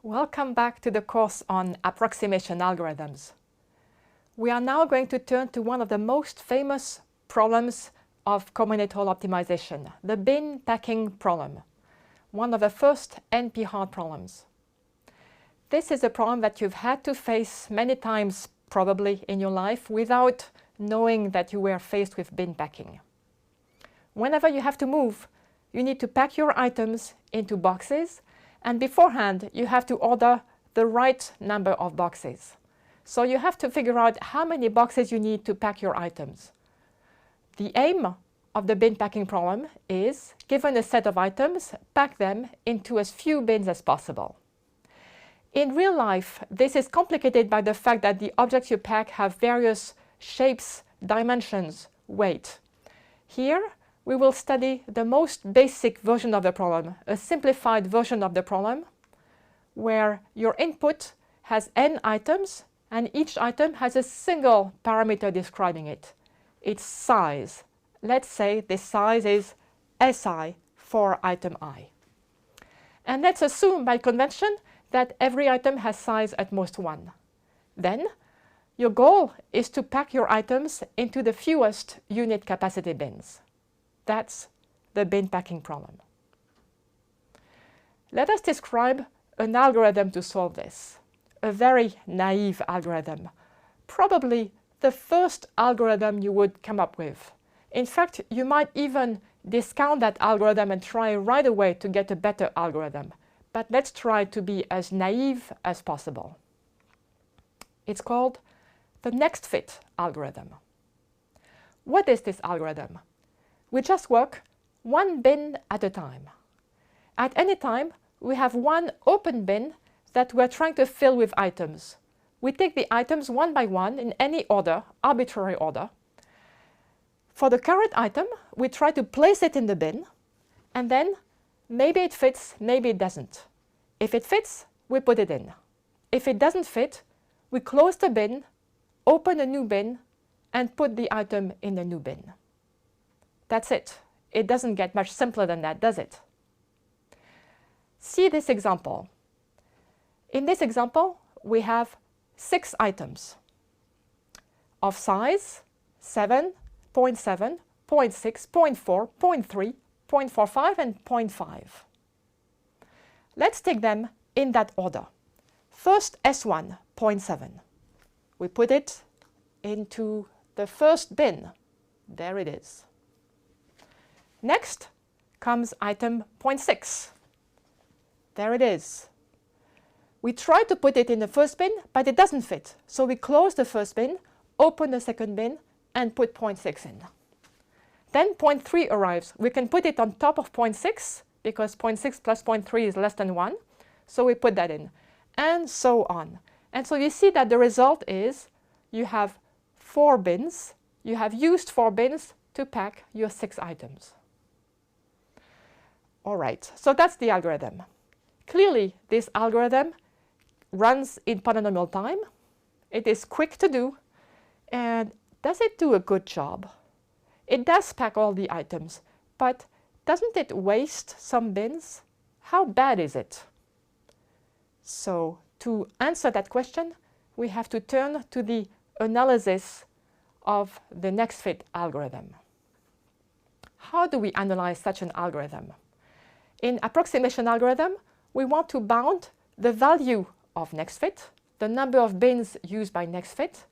Welcome back to the course on approximation algorithms. We are now going to turn to one of the most famous problems of combinatorial optimization, the bin packing problem, one of the first NP-hard problems. This is a problem that you've had to face many times probably in your life without knowing that you were faced with bin packing. Whenever you have to move, you need to pack your items into boxes, and beforehand you have to order the right number of boxes. So you have to figure out how many boxes you need to pack your items. The aim of the bin packing problem is, given a set of items, pack them into as few bins as possible. In real life, this is complicated by the fact that the objects you pack have various shapes, dimensions, weight. Here, we will study the most basic version of the problem, a simplified version of the problem, where your input has n items, and each item has a single parameter describing it, its size. Let's say this size is Si for item I. And let's assume by convention that every item has size at most 1. Then, your goal is to pack your items into the fewest unit capacity bins. That's the bin packing problem. Let us describe an algorithm to solve this, a very naive algorithm, probably the first algorithm you would come up with. In fact, you might even discount that algorithm and try right away to get a better algorithm. But let's try to be as naive as possible. It's called the next fit algorithm. What is this algorithm? We just work one bin at a time. At any time, we have one open bin that we're trying to fill with items. We take the items one by one in any order, arbitrary order. For the current item, we try to place it in the bin, and then maybe it fits, maybe it doesn't. If it fits, we put it in. If it doesn't fit, we close the bin, open a new bin, and put the item in the new bin. That's it. It doesn't get much simpler than that, does it? See this example. In this example, we have 6 items of size 7, 0.7, 0.6, 0.4, 0.3, 0.45, and 0.5. Let's take them in that order. First, S1, 0.7. We put it into the first bin. There it is. Next comes item 0.6. There it is. We try to put it in the first bin, but it doesn't fit. So we close the first bin, open the second bin, and put 0.6 in. Then 0.3 arrives. We can put it on top of 0.6, because 0.6 plus 0.3 is less than 1. So we put that in, and so on. And so you see that the result is you have 4 bins. You have used 4 bins to pack your 6 items. All right, so that's the algorithm. Clearly, this algorithm runs in polynomial time. It is quick to do. And does it do a good job? It does pack all the items, but doesn't it waste some bins? How bad is it? So to answer that question, we have to turn to the analysis of the next fit algorithm. How do we analyze such an algorithm? In approximation algorithm, we want to bound the value of next fit, the number of bins used by next fit,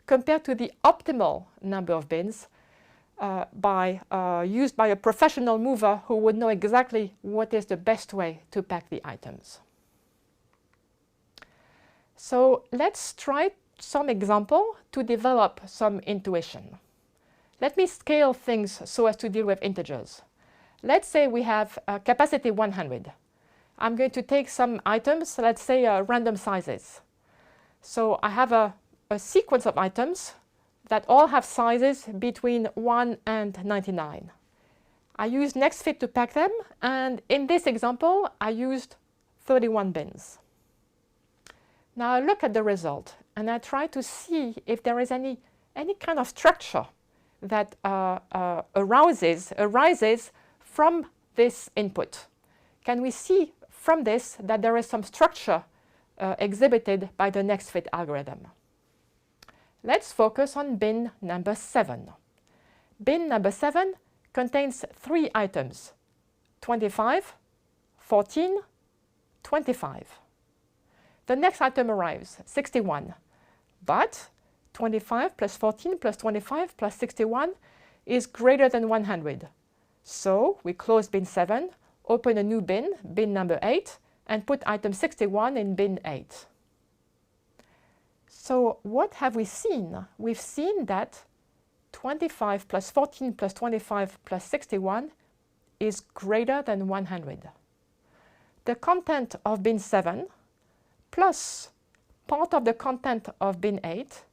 compared to the optimal number of bins used by a professional mover who would know exactly what is the best way to pack the items. So let's try some example to develop some intuition. Let me scale things so as to deal with integers. Let's say we have capacity 100. I'm going to take some items, let's say random sizes. So I have a sequence of items that all have sizes between 1 and 99. I used next fit to pack them, and in this example, I used 31 bins. Now I look at the result, and I try to see if there is any kind of structure that arises from this input. Can we see from this that there is some structure exhibited by the next fit algorithm. Let's focus on bin number 7. Bin number 7 contains 3 items: 25, 14, 25. The next item arrives, 61, but 25 plus 14 plus 25 plus 61 is greater than 100. So we close bin 7, open a new bin, bin number 8, and put item 61 in bin 8. So what have we seen? We've seen that 25 plus 14 plus 25 plus 61 is greater than 100. The content of bin 7 plus part of the content of bin 8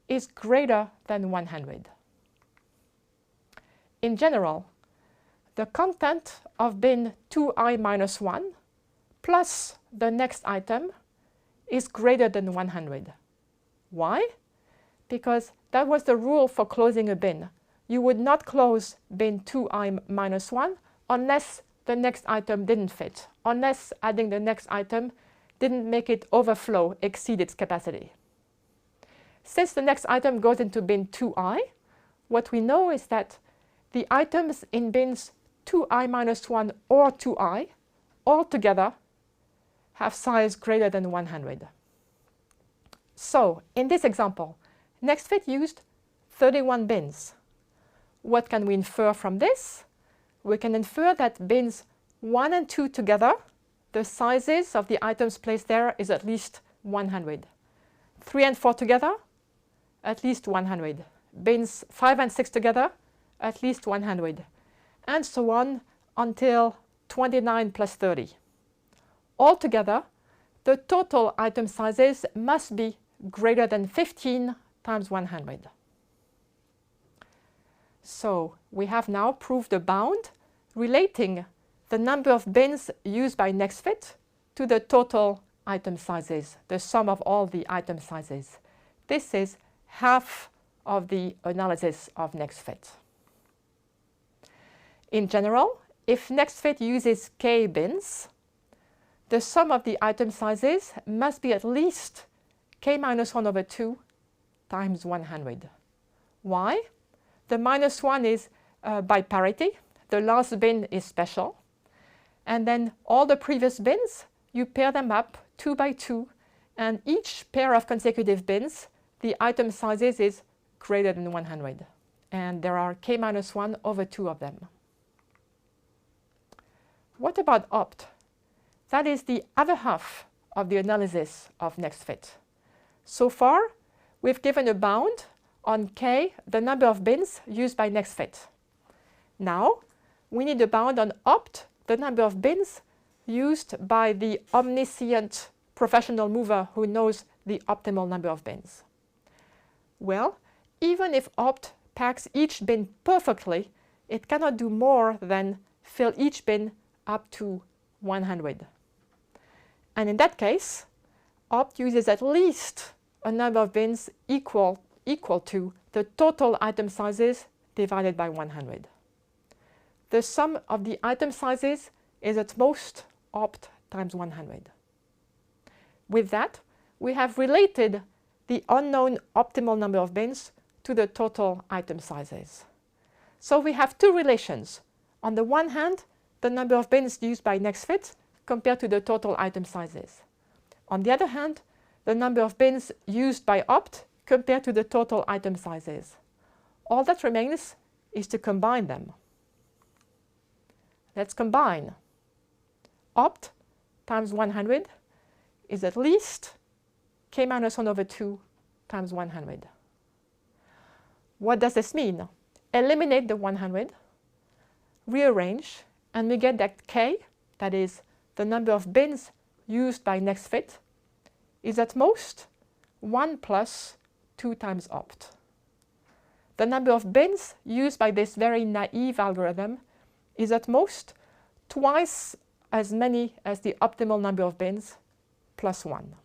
is greater than 100. In general, the content of bin 2i minus 1 plus the next item is greater than 100. Why? Because that was the rule for closing a bin. You would not close bin 2i minus 1 unless the next item didn't fit, unless adding the next item didn't make it overflow, exceed its capacity. Since the next item goes into bin 2i, what we know is that the items in bins 2i minus 1 or 2i all together have size greater than 100. So, in this example, NextFit used 31 bins. What can we infer from this? We can infer that bins 1 and 2 together, the sizes of the items placed there is at least 100. 3 and 4 together, at least 100. Bins 5 and 6 together, at least 100. And so on until 29 plus 30. Altogether, the total item sizes must be greater than 15 times 100. So we have now proved a bound relating the number of bins used by NextFit to the total item sizes, the sum of all the item sizes. This is half of the analysis of NextFit. In general, if NextFit uses k bins, the sum of the item sizes must be at least k minus 1 over 2 times 100. Why? The minus 1 is by parity. The last bin is special. And then all the previous bins, you pair them up 2 by 2. And each pair of consecutive bins, the item sizes is greater than 100. And there are k minus 1 over 2 of them. What about opt? That is the other half of the analysis of NextFit. So far, we've given a bound on k, the number of bins used by NextFit. Now, we need a bound on opt, the number of bins used by the omniscient professional mover who knows the optimal number of bins. Well, even if opt packs each bin perfectly, it cannot do more than fill each bin up to 100. And in that case, opt uses at least a number of bins equal to the total item sizes divided by 100. The sum of the item sizes is at most opt times 100. With that, we have related the unknown optimal number of bins to the total item sizes. So we have two relations. On the one hand, the number of bins used by NextFit compared to the total item sizes. On the other hand, the number of bins used by opt compared to the total item sizes. All that remains is to combine them. Let's combine. Opt times 100 is at least k minus 1 over 2 times 100. What does this mean? Eliminate the 100, rearrange, and we get that k, that is the number of bins used by NextFit, is at most 1 plus 2 times opt. The number of bins used by this very naive algorithm is at most twice as many as the optimal number of bins plus 1.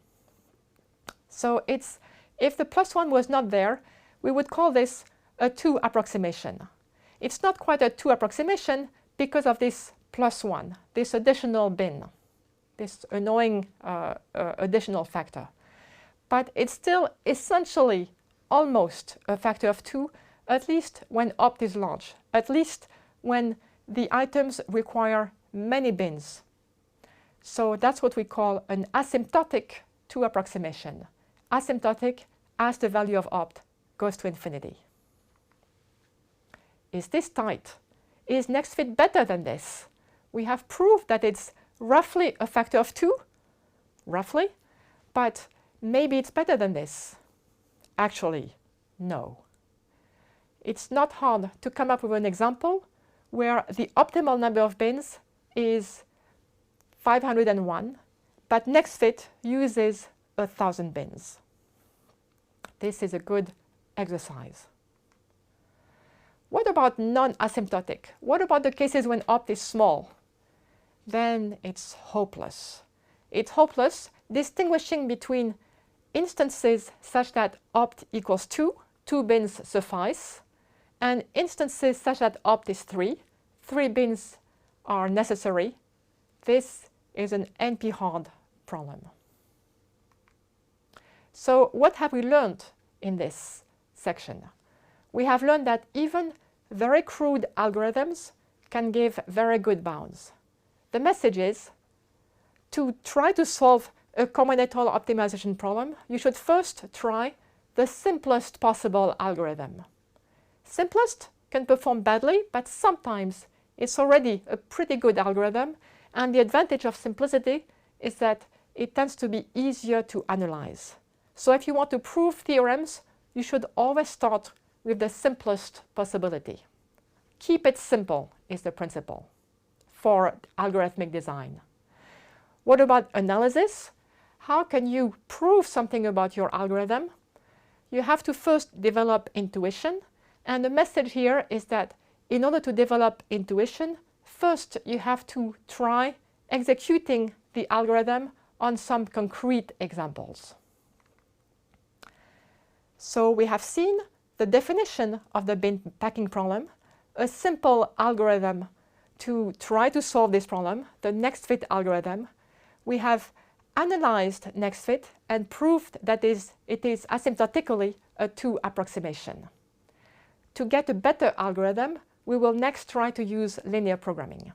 So if the plus 1 was not there, we would call this a 2 approximation. It's not quite a 2 approximation because of this plus 1, this additional bin. this annoying additional factor. But it's still essentially almost a factor of 2, at least when opt is large, at least when the items require many bins. So that's what we call an asymptotic 2 approximation. Asymptotic as the value of opt goes to infinity. Is this tight? Is next fit better than this? We have proved that it's roughly a factor of 2, roughly, but maybe it's better than this. Actually, no. It's not hard to come up with an example where the optimal number of bins is 501, but next fit uses 1,000 bins. This is a good exercise. What about non-asymptotic? What about the cases when opt is small? Then it's hopeless. It's hopeless distinguishing between instances such that opt equals 2, 2 bins suffice, and instances such that opt is 3, 3 bins are necessary. This is an NP-hard problem. So what have we learned in this section? We have learned that even very crude algorithms can give very good bounds. The message is, to try to solve a combinatorial optimization problem, you should first try the simplest possible algorithm. Simplest can perform badly, but sometimes it's already a pretty good algorithm, and the advantage of simplicity is that it tends to be easier to analyze. So if you want to prove theorems, you should always start with the simplest possibility. Keep it simple is the principle for algorithmic design. What about analysis? How can you prove something about your algorithm? You have to first develop intuition, and the message here is that in order to develop intuition, first you have to try executing the algorithm on some concrete examples. So we have seen the definition of the bin packing problem, a simple algorithm to try to solve this problem, the next fit algorithm. We have analyzed next fit and proved that it is asymptotically a 2 approximation. To get a better algorithm, we will next try to use linear programming.